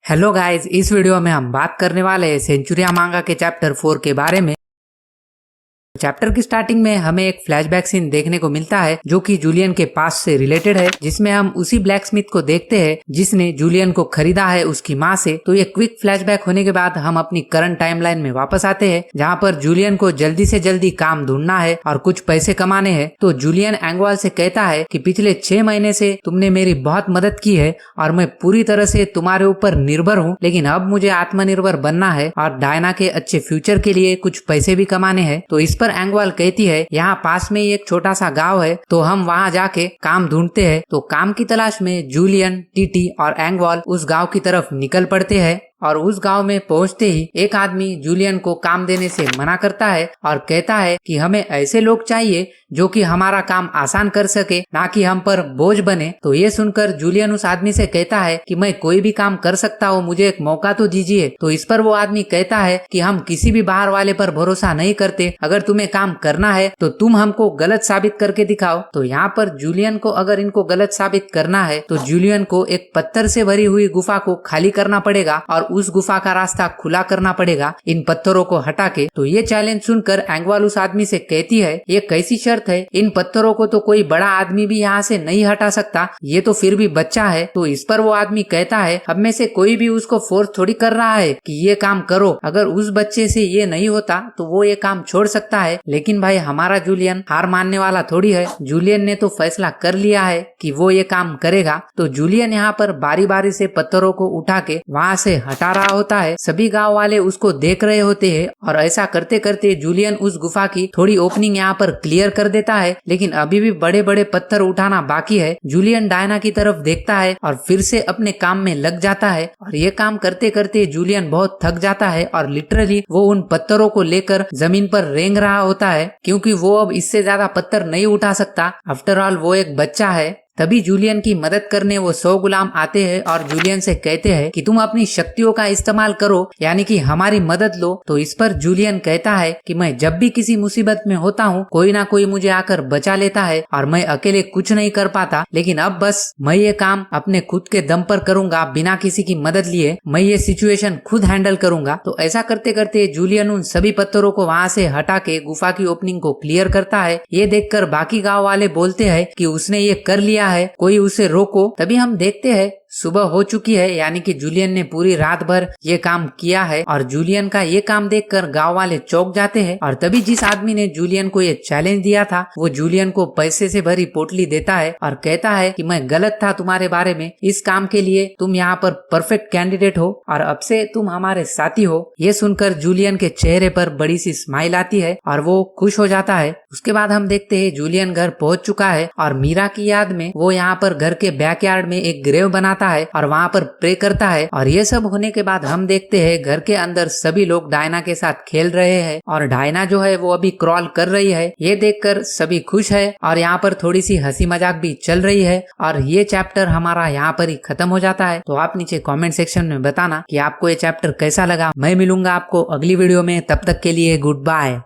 Hello guys, इस video में हम बात करने वाले हैं सेंचुरिया मांगा के चैप्टर 4 के बारे में। चैप्टर की स्टार्टिंग में हमें एक फ्लैशबैक सीन देखने को मिलता है जो कि जूलियन के पास से रिलेटेड है, जिसमें हम उसी ब्लैकस्मिथ को देखते हैं जिसने जूलियन को खरीदा है उसकी माँ से। तो ये क्विक फ्लैशबैक होने के बाद हम अपनी करंट टाइमलाइन में वापस आते हैं, जहाँ पर जूलियन को जल्दी से जल्दी काम ढूंढना है और कुछ पैसे कमाने हैं। तो जूलियन एंगवाल से कहता है कि पिछले 6 महीने से तुमने मेरी बहुत मदद की है और मैं पूरी तरह से तुम्हारे ऊपर निर्भर हूँ, लेकिन अब मुझे आत्मनिर्भर बनना है और डायना के अच्छे फ्यूचर के लिए कुछ पैसे भी कमाने हैं। तो इस पर एंगवाल कहती है यहाँ पास में ही एक छोटा सा गांव है, तो हम वहाँ जाके काम ढूंढते हैं। तो काम की तलाश में जूलियन, टीटी और एंगवाल उस गांव की तरफ निकल पड़ते हैं और उस गांव में पहुंचते ही एक आदमी जूलियन को काम देने से मना करता है और कहता है कि हमें ऐसे लोग चाहिए जो कि हमारा काम आसान कर सके, ना कि हम पर बोझ बने। तो ये सुनकर जूलियन उस आदमी से कहता है कि मैं कोई भी काम कर सकता हूँ, मुझे एक मौका तो दीजिए। तो इस पर वो आदमी कहता है कि हम किसी भी बाहर वाले पर भरोसा नहीं करते, अगर तुम्हें काम करना है तो तुम हमको गलत साबित करके दिखाओ। तो यहाँ पर जूलियन को अगर इनको गलत साबित करना है तो जूलियन को एक पत्थर से भरी हुई गुफा को खाली करना पड़ेगा और उस गुफा का रास्ता खुला करना पड़ेगा इन पत्थरों को हटा के। तो ये चैलेंज सुनकर एंगवाल उस आदमी से कहती है ये कैसी शर्त है, इन पत्थरों को तो कोई बड़ा आदमी भी यहाँ से नहीं हटा सकता, ये तो फिर भी बच्चा है। तो इस पर वो आदमी कहता है अब में से कोई भी उसको फोर्स थोड़ी कर रहा है कि ये काम करो, अगर उस बच्चे से ये नहीं होता तो वो ये काम छोड़ सकता है। लेकिन भाई हमारा जूलियन हार मानने वाला थोड़ी है, जूलियन ने तो फैसला कर लिया है कि वो ये काम करेगा। तो जूलियन यहाँ पर बारी बारी से पत्थरों को उठा के वहाँ से हटा रहा होता है। सभी गांव वाले उसको देख रहे होते हैं और ऐसा करते करते जूलियन उस गुफा की थोड़ी ओपनिंग यहाँ पर क्लियर कर देता है, लेकिन अभी भी बड़े बड़े पत्थर उठाना बाकी है। जूलियन डायना की तरफ देखता है और फिर से अपने काम में लग जाता है और ये काम करते करते जूलियन बहुत थक जाता है और लिटरली वो उन पत्थरों को लेकर जमीन पर रेंग रहा होता है, क्योंकि वो अब इससे ज्यादा पत्थर नहीं उठा सकता। आफ्टर ऑल वो एक बच्चा है। तभी जूलियन की मदद करने वो 100 गुलाम आते हैं और जूलियन से कहते हैं कि तुम अपनी शक्तियों का इस्तेमाल करो, यानी कि हमारी मदद लो। तो इस पर जूलियन कहता है कि मैं जब भी किसी मुसीबत में होता हूँ कोई ना कोई मुझे आकर बचा लेता है और मैं अकेले कुछ नहीं कर पाता, लेकिन अब बस मैं ये काम अपने खुद के दम पर करूंगा, बिना किसी की मदद लिए मैं ये सिचुएशन खुद हैंडल करूंगा। तो ऐसा करते करते जूलियन उन सभी पत्थरों को वहाँ से हटा के गुफा की ओपनिंग को क्लियर करता है। ये देखकर बाकी गाँव वाले बोलते हैं कि उसने ये कर लिया है, कोई उसे रोको। तभी हम देखते हैं सुबह हो चुकी है, यानी कि जूलियन ने पूरी रात भर ये काम किया है और जूलियन का ये काम देखकर गांव वाले चौंक जाते हैं। और तभी जिस आदमी ने जूलियन को ये चैलेंज दिया था वो जूलियन को पैसे से भरी पोटली देता है और कहता है कि मैं गलत था तुम्हारे बारे में, इस काम के लिए तुम यहाँ पर परफेक्ट कैंडिडेट हो और अब से तुम हमारे साथी हो। ये सुनकर जूलियन के चेहरे पर बड़ी सी स्माइल आती है और वो खुश हो जाता है। उसके बाद हम देखते हैं जूलियन घर पहुंच चुका है और मीरा की याद में वो यहाँ पर घर के बैकयार्ड में एक ग्रेव बनाता है और वहाँ पर प्रे करता है। और ये सब होने के बाद हम देखते हैं घर के अंदर सभी लोग डायना के साथ खेल रहे हैं और डायना जो है वो अभी क्रॉल कर रही है। ये देखकर सभी खुश है और यहाँ पर थोड़ी सी हंसी मजाक भी चल रही है और ये चैप्टर हमारा यहाँ पर ही खत्म हो जाता है। तो आप नीचे कमेंट सेक्शन में बताना कि आपको ये चैप्टर कैसा लगा। मैं मिलूंगा आपको अगली वीडियो में, तब तक के लिए गुड बाय।